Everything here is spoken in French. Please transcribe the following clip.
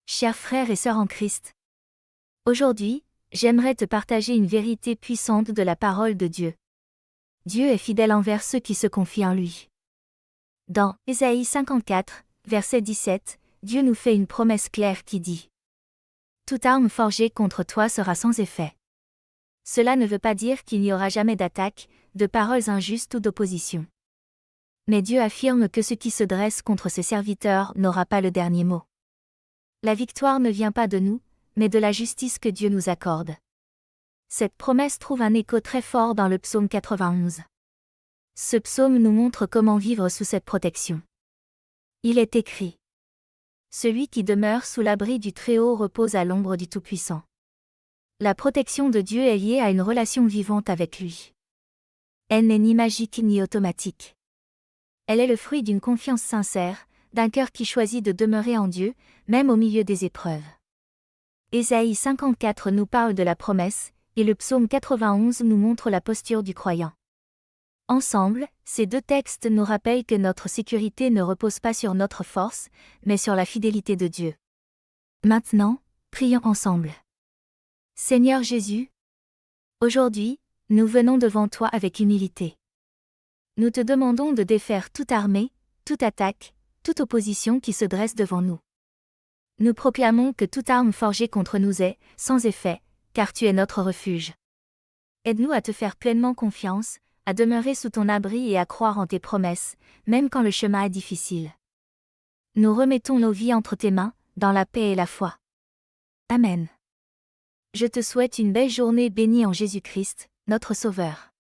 Chers frères et sœurs en Christ, aujourd'hui, j'aimerais te partager une vérité puissante de la parole de Dieu. Dieu est fidèle envers ceux qui se confient en lui. Dans Ésaïe 54, verset 17, Dieu nous fait une promesse claire qui dit « Toute arme forgée contre toi sera sans effet ». Cela ne veut pas dire qu'il n'y aura jamais d'attaque, de paroles injustes ou d'opposition. Mais Dieu affirme que ce qui se dresse contre ses serviteurs n'aura pas le dernier mot. La victoire ne vient pas de nous, mais de la justice que Dieu nous accorde. Cette promesse trouve un écho très fort dans le psaume 91. Ce psaume nous montre comment vivre sous cette protection. Il est écrit : Celui qui demeure sous l'abri du Très-Haut repose à l'ombre du Tout-Puissant. La protection de Dieu est liée à une relation vivante avec lui. Elle n'est ni magique ni automatique. Elle est le fruit d'une confiance sincère, d'un cœur qui choisit de demeurer en Dieu, même au milieu des épreuves. Ésaïe 54 nous parle de la promesse, et le psaume 91 nous montre la posture du croyant. Ensemble, ces deux textes nous rappellent que notre sécurité ne repose pas sur notre force, mais sur la fidélité de Dieu. Maintenant, prions ensemble. Seigneur Jésus, aujourd'hui, nous venons devant toi avec humilité. Nous te demandons de défaire toute armée, toute attaque, toute opposition qui se dresse devant nous. Nous proclamons que toute arme forgée contre nous est sans effet, car tu es notre refuge. Aide-nous à te faire pleinement confiance, à demeurer sous ton abri et à croire en tes promesses, même quand le chemin est difficile. Nous remettons nos vies entre tes mains, dans la paix et la foi. Amen. Je te souhaite une belle journée bénie en Jésus-Christ, notre Sauveur.